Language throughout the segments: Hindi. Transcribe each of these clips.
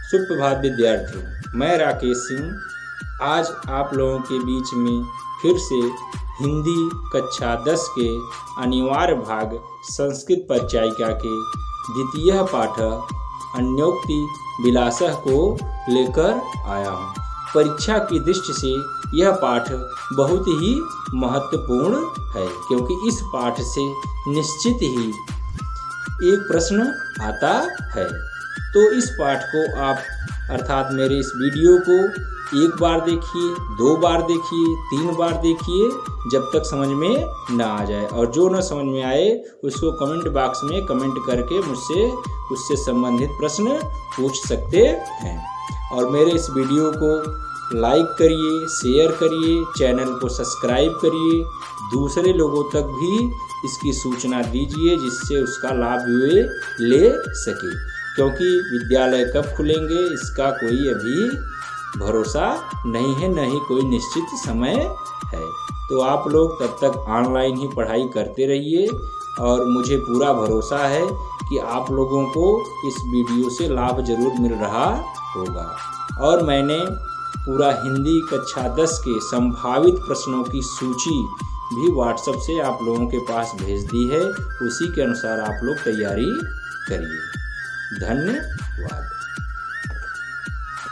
सुप्रभात विद्यार्थियों, मैं राकेश सिंह आज आप लोगों के बीच में फिर से हिंदी कक्षा 10 के अनिवार्य भाग संस्कृत परिचायिका के द्वितीय पाठ अन्योक्ति विलासः को लेकर आया हूँ। परीक्षा की दृष्टि से यह पाठ बहुत ही महत्वपूर्ण है, क्योंकि इस पाठ से निश्चित ही एक प्रश्न आता है। तो इस पाठ को आप अर्थात मेरे इस वीडियो को एक बार देखिए, 2 बार देखिए, 3 बार देखिए, जब तक समझ में ना आ जाए। और जो ना समझ में आए उसको कमेंट बॉक्स में कमेंट करके मुझसे उससे संबंधित प्रश्न पूछ सकते हैं। और मेरे इस वीडियो को लाइक करिए, शेयर करिए, चैनल को सब्सक्राइब करिए, दूसरे लोगों तक भी इसकी सूचना दीजिए जिससे उसका लाभ वे ले सके, क्योंकि विद्यालय कब खुलेंगे इसका कोई अभी भरोसा नहीं है, न ही कोई निश्चित समय है। तो आप लोग तब तक ऑनलाइन ही पढ़ाई करते रहिए और मुझे पूरा भरोसा है कि आप लोगों को इस वीडियो से लाभ जरूर मिल रहा होगा। और मैंने पूरा हिंदी कक्षा 10 के संभावित प्रश्नों की सूची भी व्हाट्सएप से आप लोगों के पास भेज दी है, उसी के अनुसार आप लोग तैयारी करिए। धन्यवाद।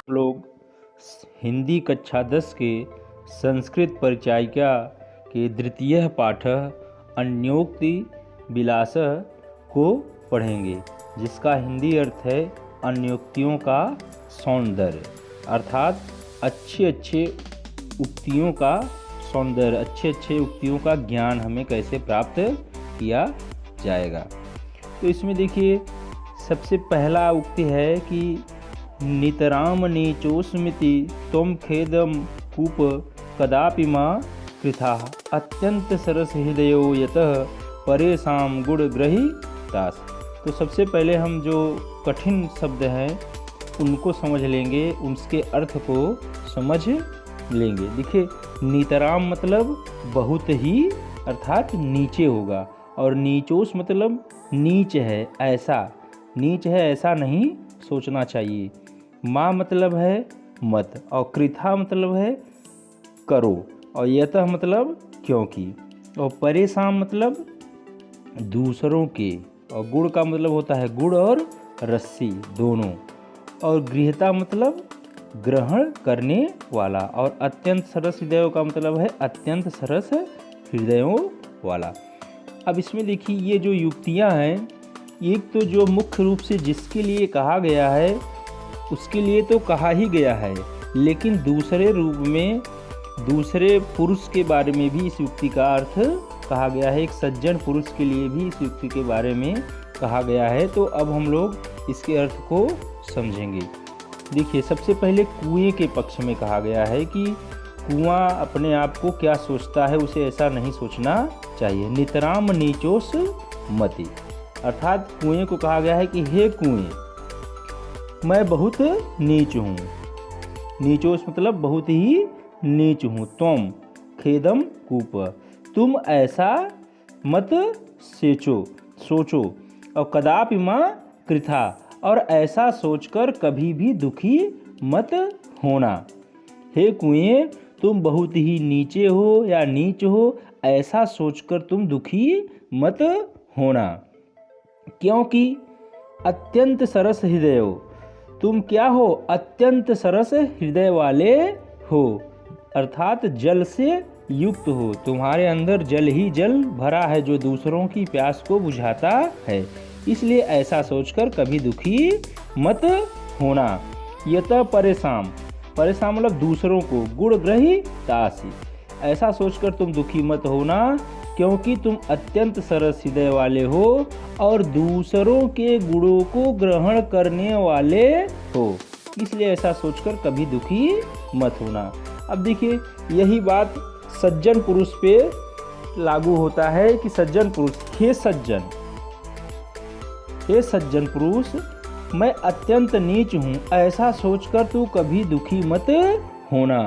लोग हिंदी कक्षा 10 के संस्कृत परिचायिका के द्वितीय पाठ अन्योक्ति विलासः को पढ़ेंगे, जिसका हिंदी अर्थ है अन्योक्तियों का सौंदर्य, अर्थात अच्छे उक्तियों का सौंदर्य, अच्छे उक्तियों का ज्ञान हमें कैसे प्राप्त किया जाएगा। तो इसमें देखिए सबसे पहला उक्ति है कि नितराम नीचोस्मिति त्वं खेदम कूप कदापि मा कृथाः अत्यंत सरस हृदयो यतः परेशान गुण ग्रहीतास्। तो सबसे पहले हम जो कठिन शब्द हैं उनको समझ लेंगे, उसके अर्थ को समझ लेंगे। देखिए नितराम मतलब बहुत ही अर्थात नीचे होगा, और नीचोस मतलब नीच है, ऐसा नीच है ऐसा नहीं सोचना चाहिए। माँ मतलब है मत, और कृथा मतलब है करो, और यतः मतलब क्योंकि, और परेशान मतलब दूसरों के, और गुड़ का मतलब होता है गुड़ और रस्सी दोनों, और गृहता मतलब ग्रहण करने वाला, और अत्यंत सरस हृदयों का मतलब है अत्यंत सरस हृदयों वाला। अब इसमें देखिए ये जो युक्तियां हैं, एक तो जो मुख्य रूप से जिसके लिए कहा गया है उसके लिए तो कहा ही गया है, लेकिन दूसरे रूप में दूसरे पुरुष के बारे में भी इस युक्ति का अर्थ कहा गया है, एक सज्जन पुरुष के लिए भी इस युक्ति के बारे में कहा गया है। तो अब हम लोग इसके अर्थ को समझेंगे। देखिए सबसे पहले कुएं के पक्ष में कहा गया है कि कुआं अपने आप को क्या सोचता है, उसे ऐसा नहीं सोचना चाहिए। नितराम नीचोस मति, अर्थात कुएं को कहा गया है कि हे कुएं, मैं बहुत नीच हूँ। नीचोस मतलब बहुत ही नीच हूँ। त्वम खेदम कूप, तुम ऐसा मत सोचो, और कदापि माँ कृथा, और ऐसा सोचकर कभी भी दुखी मत होना। हे कुएं, तुम बहुत ही नीचे हो या नीच हो, ऐसा सोचकर तुम दुखी मत होना, क्योंकि अत्यंत सरस हृदय हो, तुम क्या हो, अत्यंत सरस हृदय वाले हो, अर्थात जल से युक्त हो, तुम्हारे अंदर जल ही जल भरा है जो दूसरों की प्यास को बुझाता है, इसलिए ऐसा सोचकर कभी दुखी मत होना। यतः परेशान मतलब दूसरों को, गुण ग्रहीतासि, ऐसा सोचकर तुम दुखी मत होना, क्योंकि तुम अत्यंत सरस हृदय वाले हो और दूसरों के गुणों को ग्रहण करने वाले हो, इसलिए ऐसा सोचकर कभी दुखी मत होना। अब देखिए यही बात सज्जन पुरुष पे लागू होता है कि सज्जन पुरुष, हे सज्जन पुरुष, मैं अत्यंत नीच हूँ, ऐसा सोचकर तू कभी दुखी मत होना,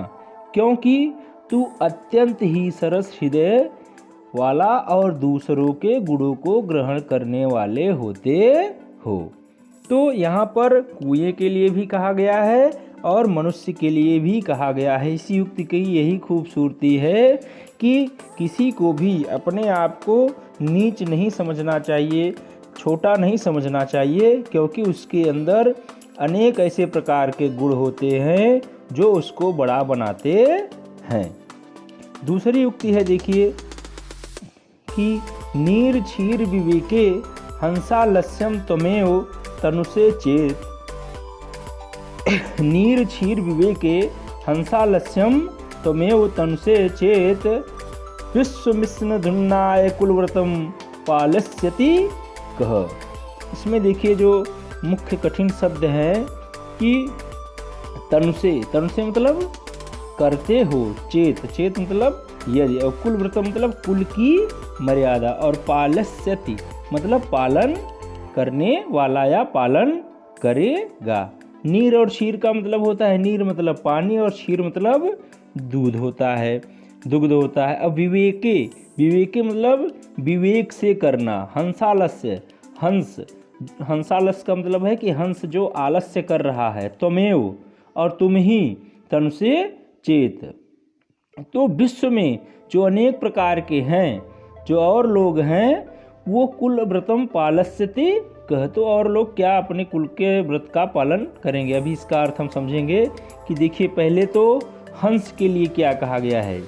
क्योंकि तू अत्यंत ही सरस हृदय वाला और दूसरों के गुणों को ग्रहण करने वाले होते हो। तो यहाँ पर कुएं के लिए भी कहा गया है और मनुष्य के लिए भी कहा गया है। इस युक्ति की यही खूबसूरती है कि किसी को भी अपने आप को नीच नहीं समझना चाहिए, छोटा नहीं समझना चाहिए, क्योंकि उसके अंदर अनेक ऐसे प्रकार के गुण होते हैं जो उसको बड़ा बनाते हैं। दूसरी युक्ति है, देखिए कि नीर क्षीर विवेके हंसालस्यम त्वमेव तनुषे चेत। नीर क्षीर विवेके हंसालस्यम त्वमेव तनुषे चेत विश्वमिश्न धुन्नाय कुलव्रतम पालस्यति कह। इसमें देखिए जो मुख्य कठिन शब्द है कि तनुषे, तनुषे मतलब करते हो, चेत, चेत मतलब यदि, और कुलव्रतम मतलब कुल की मर्यादा, और पालस्यति मतलब पालन करने वाला या पालन करेगा। नीर और क्षीर का मतलब होता है, नीर मतलब पानी और क्षीर मतलब दूध होता है, दुग्ध होता है। अब विवेके, विवेके मतलब विवेक से करना। हंसालस्य, हंस, हंसालस्य का मतलब है कि हंस जो आलस्य कर रहा है। त्वमेव और तुम ही, तनुषे चेत। तो विश्व में जो अनेक प्रकार के हैं, जो और लोग हैं, वो कुल व्रतम पालस्यति कह। तो और लोग क्या अपने कुल के व्रत का पालन करेंगे। अभी इसका अर्थ हम समझेंगे कि देखिए पहले तो हंस के लिए क्या कहा गया है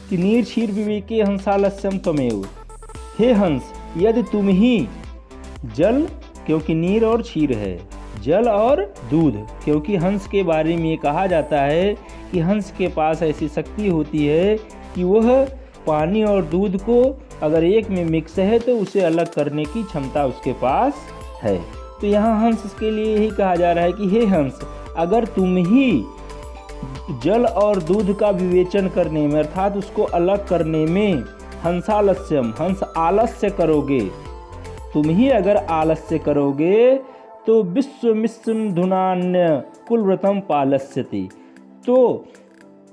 कि नीर क्षीर विवेके हंसालस्यम त्वमेव। हे हंस, यदि तुम ही जल, क्योंकि नीर और क्षीर है, जल और दूध, क्योंकि हंस के बारे में ये कहा जाता है कि हंस के पास ऐसी शक्ति होती है कि वह पानी और दूध को अगर एक में मिक्स है तो उसे अलग करने की क्षमता उसके पास है। तो यहाँ हंस के लिए यही कहा जा रहा है कि हे हंस, अगर तुम ही जल और दूध का विवेचन करने में, अर्थात उसको अलग करने में हंसालस्यम, हंस आलस्य करोगे, तुम ही अगर आलस्य करोगे तो विश्वमिश्न धुनान्य कुलव्रतम पालस्यति। तो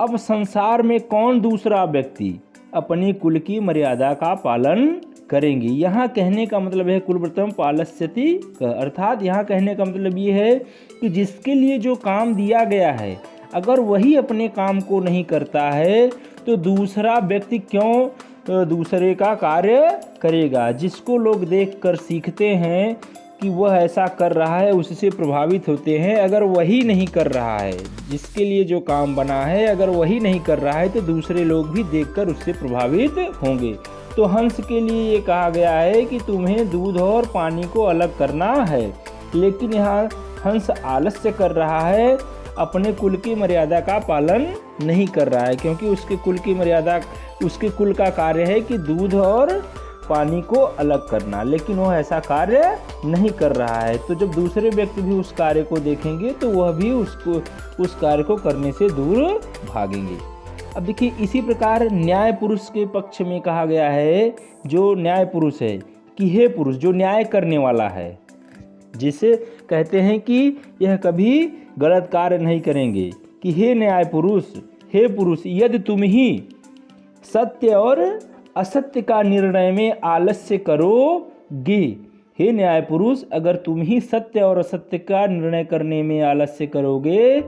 अब संसार में कौन दूसरा व्यक्ति अपनी कुल की मर्यादा का पालन करेंगे। यहाँ कहने का मतलब है कुलव्रतम पालस्यति, अर्थात यहाँ कहने का मतलब ये है कि जिसके लिए जो काम दिया गया है, अगर वही अपने काम को नहीं करता है तो दूसरा व्यक्ति क्यों दूसरे का कार्य करेगा। जिसको लोग देखकर सीखते हैं कि वह ऐसा कर रहा है, उससे प्रभावित होते हैं। अगर वही नहीं कर रहा है, जिसके लिए जो काम बना है, अगर वही नहीं कर रहा है तो दूसरे लोग भी देखकर उससे प्रभावित होंगे। तो हंस के लिए ये कहा गया है कि तुम्हें दूध और पानी को अलग करना है, लेकिन यहाँ हंस आलस्य कर रहा है, अपने कुल की मर्यादा का पालन नहीं कर रहा है, क्योंकि उसके कुल की मर्यादा, उसके कुल का कार्य है कि दूध और पानी को अलग करना, लेकिन वह ऐसा कार्य नहीं कर रहा है। तो जब दूसरे व्यक्ति भी उस कार्य को देखेंगे तो वह भी उस कार्य को करने से दूर भागेंगे। अब देखिए इसी प्रकार न्याय पुरुष के पक्ष में कहा गया है, जो न्याय पुरुष है कि हे पुरुष, जो न्याय करने वाला है, जिसे कहते हैं कि यह कभी गलत कार्य नहीं करेंगे, कि हे न्याय पुरुष, हे पुरुष, यदि तुम ही सत्य और असत्य का निर्णय में आलस्य करोगे। हे न्याय पुरुष, अगर तुम ही सत्य और असत्य का निर्णय करने में आलस्य करोगे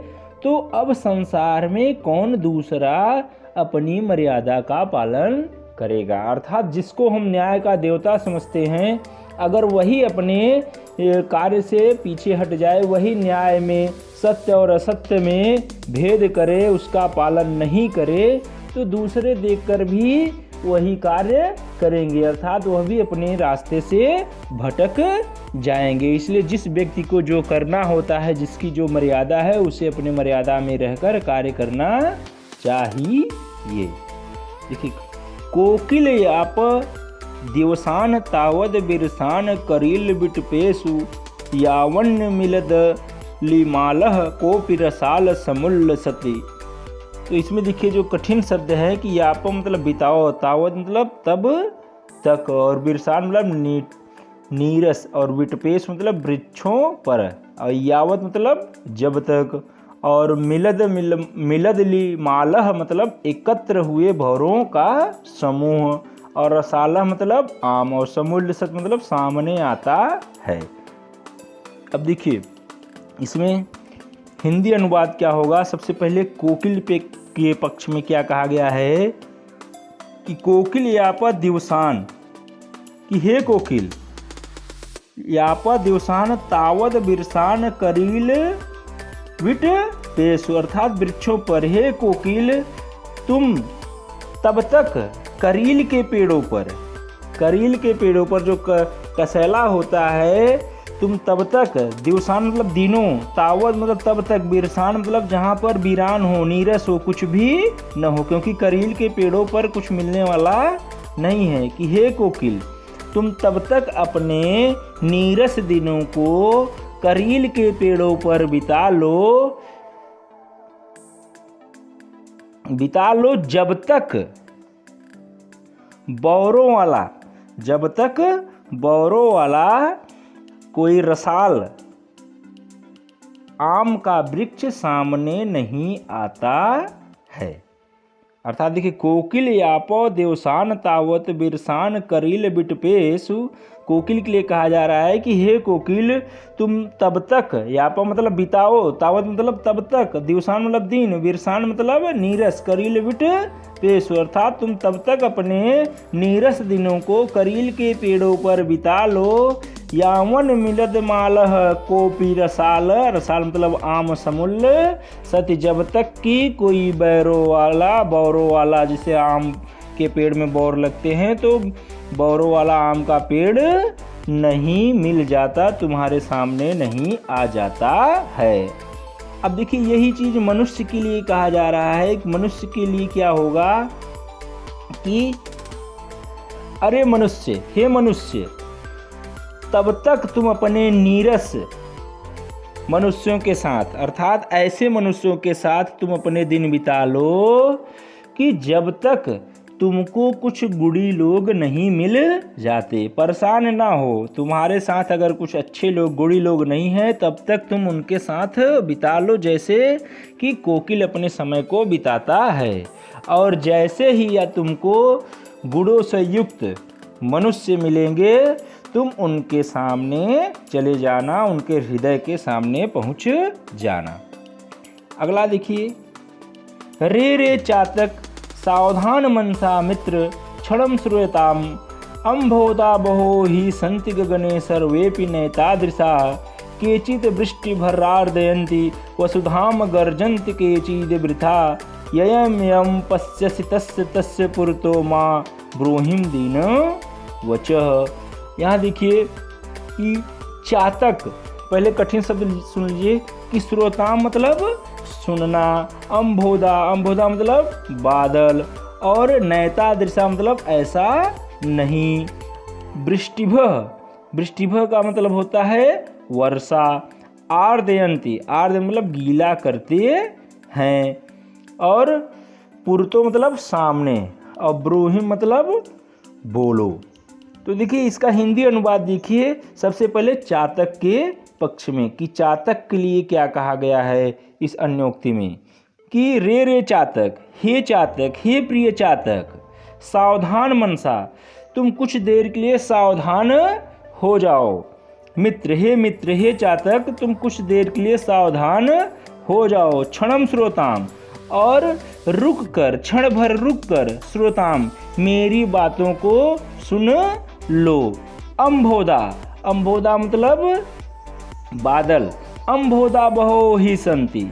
तो अब संसार में कौन दूसरा अपनी मर्यादा का पालन करेगा। अर्थात जिसको हम न्याय का देवता समझते हैं, अगर वही अपने कार्य से पीछे हट जाए, वही न्याय में, सत्य और असत्य में भेद करे, उसका पालन नहीं करे, तो दूसरे देखकर भी वही कार्य करेंगे, अर्थात वह भी अपने रास्ते से भटक जाएंगे। इसलिए जिस व्यक्ति को जो करना होता है, जिसकी जो मर्यादा है, उसे अपने मर्यादा में रहकर कार्य करना चाहिए। देखिए, कोकिल याप दिवसान तावद बिरसान करील बिटपेशु यावण्य मिलद लिमालह कोपि रसाल समुल्ल सती। तो इसमें देखिए जो कठिन शब्द है कि याप मतलब बिताओ, तावत मतलब तब तक, और बिरसान मतलब नीरस, और विटपेश मतलब वृक्षों पर, और यावत मतलब जब तक, और मिलद लिमालह मतलब एकत्र हुए भौरों का समूह, और रसाला मतलब आम, और समुल्ल सत मतलब सामने आता है। अब देखिए इसमें हिंदी अनुवाद क्या होगा। सबसे पहले कोकिल के पक्ष में क्या कहा गया है कि कोकिल यापा दिवसान, कि हे कोकिल यापा दिवसान तावद बिरसान करील विट पेशु, अर्थात वृक्षों पर, हे कोकिल तुम तब तक करील के पेड़ों पर, करील के पेड़ों पर जो कसेला होता है, तुम तब तक, दिवसान मतलब दिनों, तावत मतलब तब तक, बिरसान मतलब जहाँ पर वीरान हो, नीरस हो, कुछ भी न हो, क्योंकि करील के पेड़ों पर कुछ मिलने वाला नहीं है। कि हे कोकिल तुम तब तक अपने नीरस दिनों को करील के पेड़ों पर बिता लो जब तक बौरों वाला, जब तक बौरों वाला कोई रसाल आम का वृक्ष सामने नहीं आता है। अर्थात देखिए कोकिल यापो देवसान तावत बिरसान करील बिटपेशु, कोकिल के लिए कहा जा रहा है कि हे कोकिल तुम तब तक, यापो मतलब बिताओ, तावत मतलब तब तक, दिवसान मतलब दिन, बिरसान मतलब नीरस, करील बिट पेशु, अर्थात तुम तब तक अपने नीरस दिनों को करील के पेड़ों पर बिता लो। यावन मिलद मालह कोपी रसाल, रसाल मतलब आम समूल, सत्य जब तक कि कोई बौरों वाला जिसे आम के पेड़ में बौर लगते हैं, तो बौरों वाला आम का पेड़ नहीं मिल जाता, तुम्हारे सामने नहीं आ जाता है। अब देखिए यही चीज मनुष्य के लिए कहा जा रहा है। मनुष्य के लिए क्या होगा कि अरे मनुष्य, हे मनुष्य तब तक तुम अपने नीरस मनुष्यों के साथ, अर्थात ऐसे मनुष्यों के साथ तुम अपने दिन बिता लो कि जब तक तुमको कुछ गुड़ी लोग नहीं मिल जाते, परेशान ना हो। तुम्हारे साथ अगर कुछ अच्छे लोग, गुड़ी लोग नहीं हैं, तब तक तुम उनके साथ बिता लो, जैसे कि कोकिल अपने समय को बिताता है। और जैसे ही या तुमको गुड़ों से युक्त मनुष्य मिलेंगे, तुम उनके सामने चले जाना, उनके हृदय के सामने पहुंच जाना। अगला देखिए, रे रे चातक सावधान मनसा मित्र क्षणम श्रूयताम अम्भोदा बहो ही संति गगने सर्वेपि नैतादृशा केचित् वृष्टि भर्रार्दयन्ति वसुधाम गर्जन्ति केचिद् वृथा ययम यम पश्यसि तस्य तस्य पुरतो मां ब्रूहिम दीन वचः। यहाँ देखिए कि चातक, पहले कठिन शब्द सुन लीजिए कि श्रोता मतलब सुनना, अम्भोदा, अम्भोदा मतलब बादल, और नैता दृशा मतलब ऐसा नहीं, वृष्टिभ, वृष्टिभ का मतलब होता है वर्षा, आर्दयंती, आर्द मतलब गीला करते हैं, और पुरतो मतलब सामने, और ब्रूहिम मतलब बोलो। तो देखिए इसका हिंदी अनुवाद देखिए सबसे पहले चातक के पक्ष में, कि चातक के लिए क्या कहा गया है इस अन्योक्ति में, कि रे रे चातक, हे प्रिय चातक, सावधान मनसा, तुम कुछ देर के लिए सावधान हो जाओ। मित्र, हे चातक, तुम कुछ देर के लिए सावधान हो जाओ। क्षणम श्रोताम, और रुक कर, क्षण भर रुक कर, श्रोताम मेरी बातों को सुन लो। अम्भोदा, अम्भोदा मतलब बादल, अम्भोदा बहो ही संति,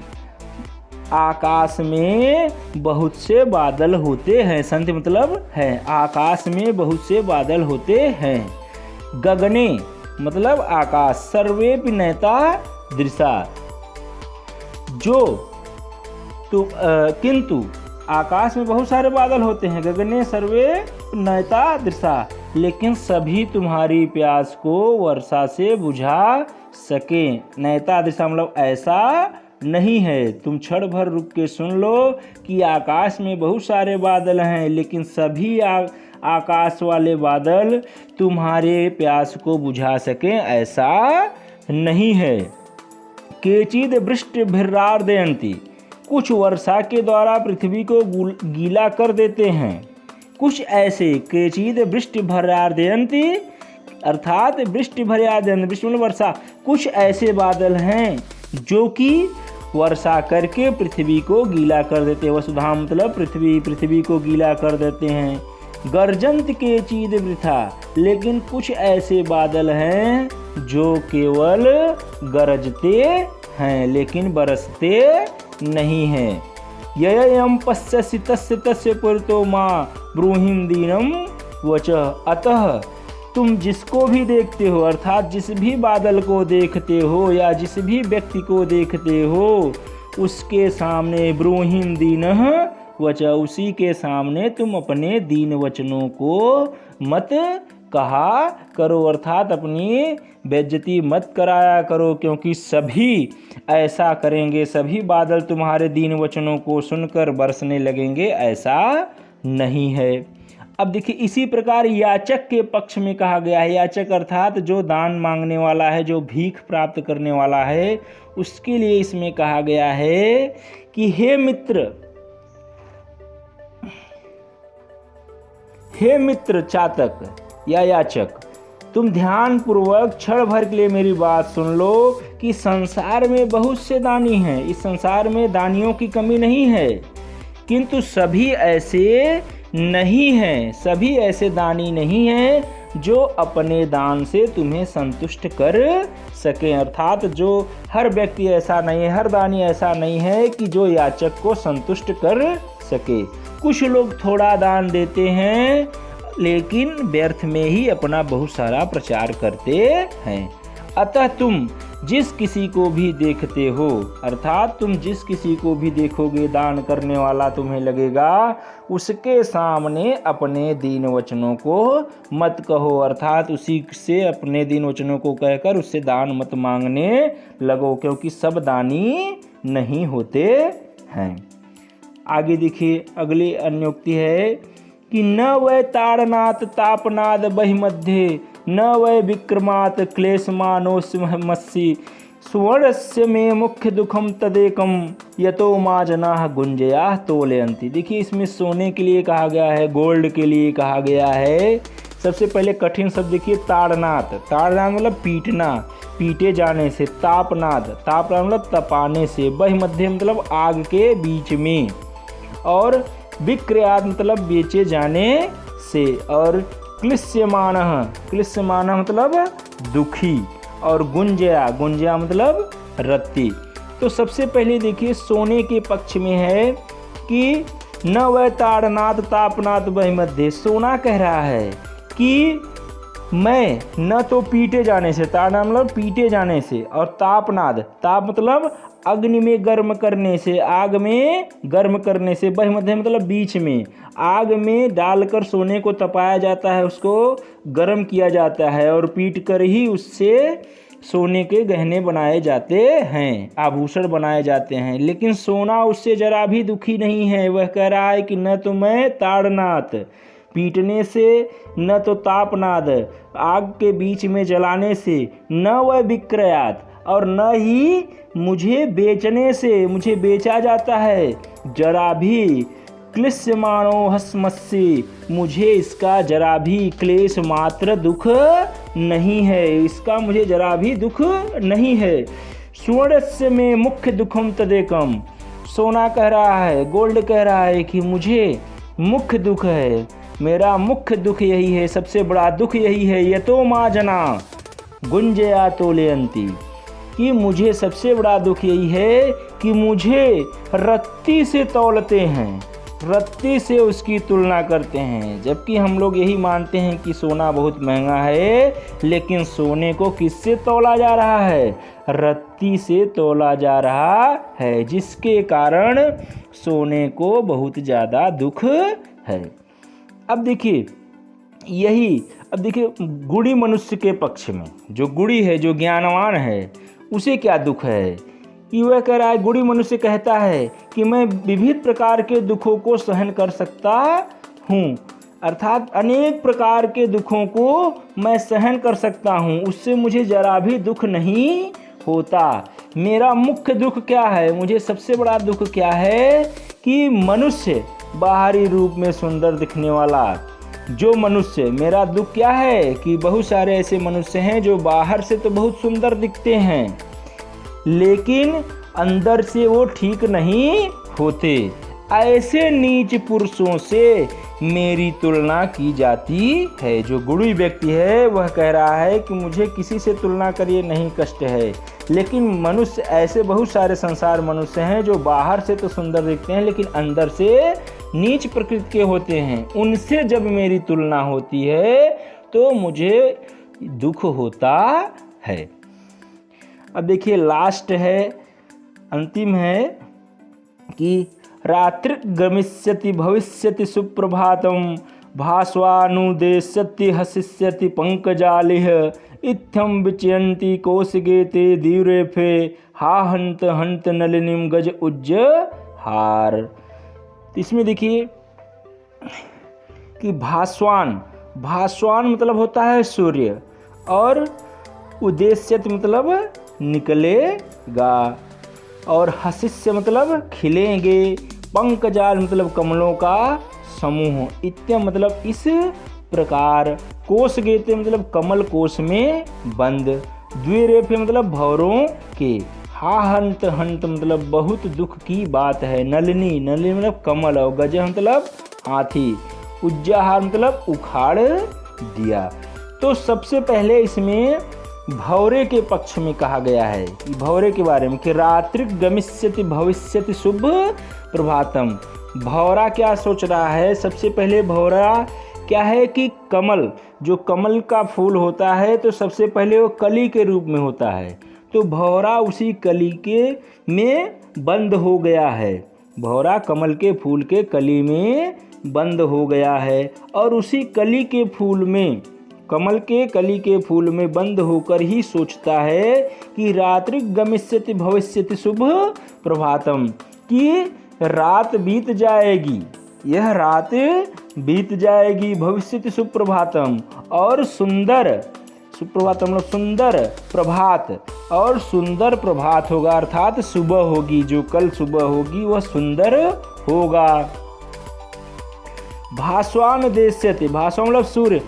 आकाश में बहुत से बादल होते हैं, संति मतलब है, आकाश में बहुत से बादल होते हैं। गगने मतलब आकाश, सर्वेपि नैता दृशा, जो तो किंतु आकाश में बहुत सारे बादल होते हैं, गगने सर्वे नैता दृशा, लेकिन सभी तुम्हारी प्यास को वर्षा से बुझा सके। नैता दृशा मतलब ऐसा नहीं है। तुम क्षण भर रुक के सुन लो कि आकाश में बहुत सारे बादल हैं, लेकिन सभी आकाश वाले बादल तुम्हारे प्यास को बुझा सके ऐसा नहीं है। केचिद वृष्टि भिर्रार्दयन्ति, कुछ वर्षा के द्वारा पृथ्वी को गीला कर देते हैं। कुछ ऐसे केचिद वृष्टि भिर्रार्दयन्ति, अर्थात वृष्टि भर्या दिन, वृष्टि मतलब वर्षा, कुछ ऐसे बादल हैं जो कि वर्षा करके पृथ्वी को गीला कर देते हैं। वसुधा मतलब पृथ्वी को गीला कर देते हैं। गर्जंत के चीद वृथा, लेकिन कुछ ऐसे बादल हैं जो केवल गरजते हैं लेकिन बरसते नहीं हैं। ययम पश्यसि तस्य तस्य पुरतो माँ ब्रूहिम दीनम वच, अतः तुम जिसको भी देखते हो, अर्थात जिस भी बादल को देखते हो या जिस भी व्यक्ति को देखते हो, उसके सामने ब्रूहिम दीनः वच, उसी के सामने तुम अपने दीन वचनों को मत कहा करो, अर्थात अपनी बेइज्जती मत कराया करो, क्योंकि सभी ऐसा करेंगे, सभी बादल तुम्हारे दीन वचनों को सुनकर बरसने लगेंगे, ऐसा नहीं है। अब देखिए इसी प्रकार याचक के पक्ष में कहा गया है। याचक अर्थात जो दान मांगने वाला है, जो भीख प्राप्त करने वाला है, उसके लिए इसमें कहा गया है कि हे मित्र चातक या याचक, तुम ध्यान पूर्वक क्षण भर के लिए मेरी बात सुन लो कि संसार में बहुत से दानी हैं, इस संसार में दानियों की कमी नहीं है, किंतु सभी ऐसे नहीं हैं, सभी ऐसे दानी नहीं हैं जो अपने दान से तुम्हें संतुष्ट कर सकें। अर्थात जो हर व्यक्ति ऐसा नहीं है, हर दानी ऐसा नहीं है कि जो याचक को संतुष्ट कर सके। कुछ लोग थोड़ा दान देते हैं लेकिन व्यर्थ में ही अपना बहुत सारा प्रचार करते हैं। अतः तुम जिस किसी को भी देखते हो, अर्थात तुम जिस किसी को भी देखोगे दान करने वाला तुम्हें लगेगा, उसके सामने अपने दीन वचनों को मत कहो, अर्थात उसी से अपने दीन वचनों को कहकर उससे दान मत मांगने लगो, क्योंकि सब दानी नहीं होते हैं। आगे देखिए अगली अन्योक्ति है कि न वै ताड़नाथ तापनाद बहिमध्ये, न वै विक्रमात् क्लेशमानोस्मस्सि, सुवर्णस्य में मुख्य दुखम तदेकम, यतो माँ जनाः गुंजया तोलयन्ति। देखिए इसमें सोने के लिए कहा गया है, गोल्ड के लिए कहा गया है। सबसे पहले कठिन शब्द देखिए ताड़नाथ, ताड़नाथ मतलब पीटना, पीटे जाने से। तापनाद, तापनाद मतलब तपाने से। बहिमध्ये मतलब आग के बीच में। और विक्रयात मतलब बेचे जाने से। और क्लिश्यमानः, क्लिश्यमानः मतलब दुखी। और गुंजया, गुंजया मतलब रत्ती। तो सबसे पहले देखिए सोने के पक्ष में है कि न वै ताड़नाथ तापनाथ बहिमध्ये, सोना कह रहा है कि मैं न तो पीटे जाने से, ताड़ना मतलब पीटे जाने से, और तापनाद, ताप मतलब अग्नि में गर्म करने से, आग में गर्म करने से। बहिमध्ये मतलब बीच में, आग में डालकर सोने को तपाया जाता है, उसको गर्म किया जाता है और पीट कर ही उससे सोने के गहने बनाए जाते हैं, आभूषण बनाए जाते हैं। लेकिन सोना उससे जरा भी दुखी नहीं है। वह कह रहा है कि न तो मैं ताड़नाथ, पीटने से, न तो तापनाद, आग के बीच में जलाने से, न वह विक्रयात, और न ही मुझे बेचने से, मुझे बेचा जाता है, जरा भी क्लिश्यमानो हस्मस्सि, मुझे इसका जरा भी क्लेश मात्र दुख नहीं है, इसका मुझे जरा भी दुख नहीं है। सुवर्णस्य में मुख्य दुखम तदेकम, सोना कह रहा है, गोल्ड कह रहा है कि मुझे मुख्य दुख है, मेरा मुख्य दुख यही है, सबसे बड़ा दुख यही है। यतो माँ जना गुंजया तोलयन्ति, कि मुझे सबसे बड़ा दुख यही है कि मुझे रत्ती से तौलते हैं, रत्ती से उसकी तुलना करते हैं। जबकि हम लोग यही मानते हैं कि सोना बहुत महंगा है, लेकिन सोने को किससे तौला जा रहा है? रत्ती से तौला जा रहा है, जिसके कारण सोने को बहुत ज़्यादा दुख है। अब देखिए अब देखिए गुणी मनुष्य के पक्ष में, जो गुणी है, जो ज्ञानवान है, उसे क्या दुख है कि वह कह रहा है, गुणी मनुष्य कहता है कि मैं विविध प्रकार के दुखों को सहन कर सकता हूँ, अर्थात अनेक प्रकार के दुखों को मैं सहन कर सकता हूँ, उससे मुझे जरा भी दुख नहीं होता। मेरा मुख्य दुख क्या है? मुझे सबसे बड़ा दुख क्या है कि मनुष्य बाहरी रूप में सुंदर दिखने वाला, जो मनुष्य, मेरा दुख क्या है कि बहुत सारे ऐसे मनुष्य हैं जो बाहर से तो बहुत सुंदर दिखते हैं लेकिन अंदर से वो ठीक नहीं होते। ऐसे नीच पुरुषों से मेरी तुलना की जाती है। जो गुणी व्यक्ति है वह कह रहा है कि मुझे किसी से तुलना करिए, नहीं कष्ट है। लेकिन मनुष्य, ऐसे बहुत सारे संसार मनुष्य हैं जो बाहर से तो सुंदर दिखते हैं लेकिन अंदर से नीच प्रकृति के होते हैं। उनसे जब मेरी तुलना होती है तो मुझे दुख होता है। अब देखिए लास्ट है, अंतिम है कि रात्रि गमिष्यति भविष्यति सुप्रभातम भास्वानुदेश्यति हसिष्यति पंकजालिह इत्थम विचयन्ति कौशिके ते दीरेफे हा हंत हंत नलिनीम गज उज्ज हार। इसमें देखिए कि भास्वान मतलब होता है सूर्य, और उदेश्यत मतलब निकलेगा, और हसिष्य मतलब खिलेंगे, पंकजाल मतलब कमलों का समूह, इत्यम मतलब इस प्रकार, कोश गेते मतलब कमल कोश में बंद, द्विरेफे मतलब भौरों के, हा हंत हंत मतलब बहुत दुख की बात है, नलिनी मतलब कमल, और गज मतलब हाथी, उज्जाहार मतलब उखाड़ दिया। तो सबसे पहले इसमें भौरे के पक्ष में कहा गया है, भौरे के बारे में, कि रात्रि गमिष्यति भविष्यति शुभ प्रभातम। भौरा क्या सोच रहा है? सबसे पहले भौरा क्या है कि कमल, जो कमल का फूल होता है तो सबसे पहले वो कली के रूप में होता है, तो भौरा उसी कली के में बंद हो गया है। भौरा कमल के फूल के कली में बंद हो गया है, और उसी कली के फूल में, कमल के कली के फूल में बंद होकर ही सोचता है कि रात्रि गमिष्यति भविष्यति शुभ प्रभातम, कि रात बीत जाएगी, यह रात बीत जाएगी, भविष्यति शुभ प्रभातम, और सुंदर, सुप्रभातम मतलब सुंदर प्रभात, और सुंदर प्रभात होगा, अर्थात सुबह होगी, जो कल सुबह होगी वह सुंदर होगा। भास्वान देश्यते, भास्वान मतलब सूर्य,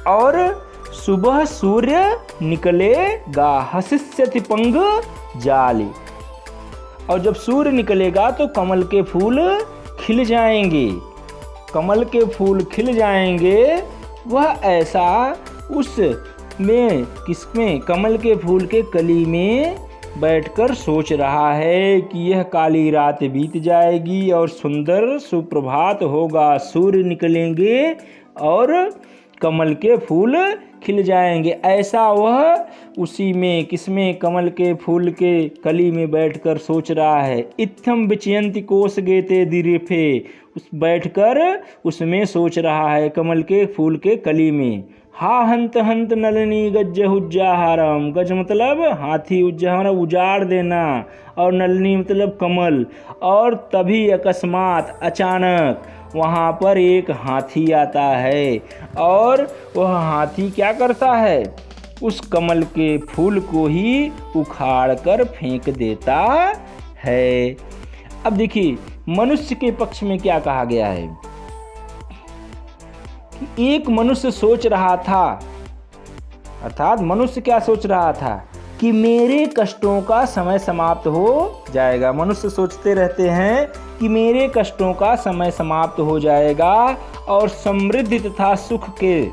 और सुबह सूर्य निकलेगा, हसिष्यति पंग जाली, और जब सूर्य निकलेगा तो कमल के फूल खिल जाएंगे, कमल के फूल खिल जाएंगे। वह ऐसा उसमें, किसमें, कमल के फूल के कली में बैठकर सोच रहा है कि यह काली रात बीत जाएगी और सुंदर सुप्रभात होगा, सूर्य निकलेंगे और कमल के फूल खिल जाएंगे। ऐसा वह उसी में, किसमें, कमल के फूल के कली में बैठकर सोच रहा है। इत्थम विचयन्ति कोश गेते दिरेफे, उस बैठकर उसमें सोच रहा है, कमल के फूल के कली में। हा हंत हंत नलिनी गज उज्जाहारम, गज मतलब हाथी, उज्जाहार उजाड़ देना, और नलिनी मतलब कमल। और तभी अकस्मात, अचानक वहाँ पर एक हाथी आता है, और वह हाथी क्या करता है? उस कमल के फूल को ही उखाड़ कर फेंक देता है। अब देखिए मनुष्य के पक्ष में क्या कहा गया है कि एक मनुष्य सोच रहा था, अर्थात मनुष्य क्या सोच रहा था कि मेरे कष्टों का समय समाप्त हो जाएगा। मनुष्य सोचते रहते हैं कि मेरे कष्टों का समय समाप्त हो जाएगा और समृद्धि तथा सुख के,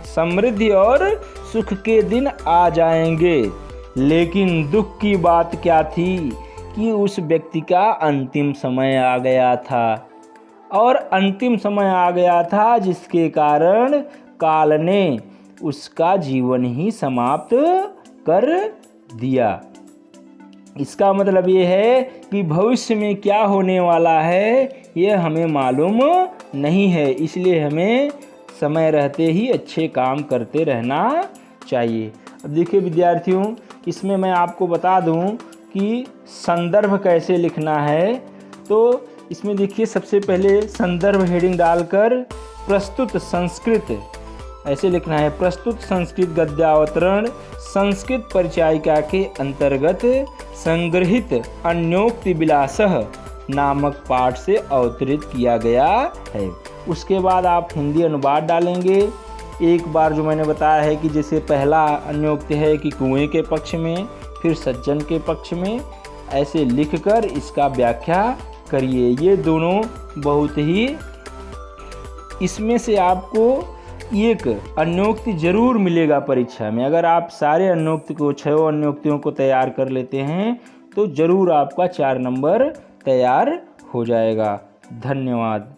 समृद्धि और सुख के दिन आ जाएंगे। लेकिन दुख की बात क्या थी कि उस व्यक्ति का अंतिम समय आ गया था, और अंतिम समय आ गया था जिसके कारण काल ने उसका जीवन ही समाप्त कर दिया। इसका मतलब ये है कि भविष्य में क्या होने वाला है यह हमें मालूम नहीं है, इसलिए हमें समय रहते ही अच्छे काम करते रहना चाहिए। अब देखिए विद्यार्थियों, इसमें मैं आपको बता दूं कि संदर्भ कैसे लिखना है। तो इसमें देखिए सबसे पहले संदर्भ हेडिंग डालकर प्रस्तुत संस्कृत ऐसे लिखना है, प्रस्तुत संस्कृत गद्यावतरण संस्कृत परिचायिका के अंतर्गत संग्रहित अन्योक्ति विलासः नामक पाठ से अवतरित किया गया है। उसके बाद आप हिंदी अनुवाद डालेंगे। एक बार जो मैंने बताया है कि जैसे पहला अन्योक्ति है कि कुएं के पक्ष में, फिर सज्जन के पक्ष में, ऐसे लिखकर इसका व्याख्या करिए। ये दोनों बहुत ही, इसमें से आपको एक अन्योक्ति जरूर मिलेगा परीक्षा में। अगर आप सारे अन्योक्ति को, 6 अन्योक्तियों को तैयार कर लेते हैं तो जरूर आपका 4 नंबर तैयार हो जाएगा। धन्यवाद।